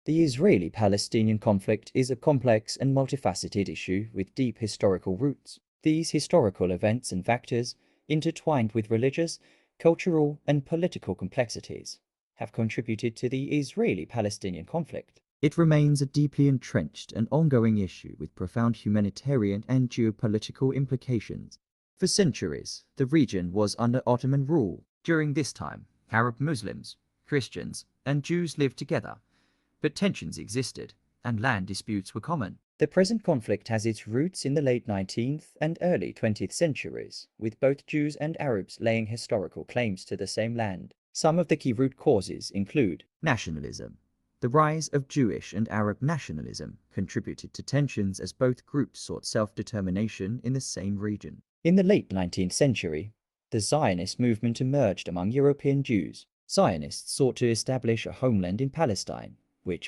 The Israeli-Palestinian conflict is a complex and multifaceted issue with deep historical roots. These historical events and factors, intertwined with religious, cultural, and political complexities, have contributed to the Israeli-Palestinian conflict. It remains a deeply entrenched and ongoing issue with profound humanitarian and geopolitical implications. For centuries, the region was under Ottoman rule. During this time, Arab Muslims, Christians, and Jews lived together, but tensions existed, and land disputes were common. The present conflict has its roots in the late 19th and early 20th centuries, with both Jews and Arabs laying historical claims to the same land. Some of the key root causes include nationalism. The rise of Jewish and Arab nationalism contributed to tensions as both groups sought self-determination in the same region. In the late 19th century, the Zionist movement emerged among European Jews. Zionists sought to establish a homeland in Palestine,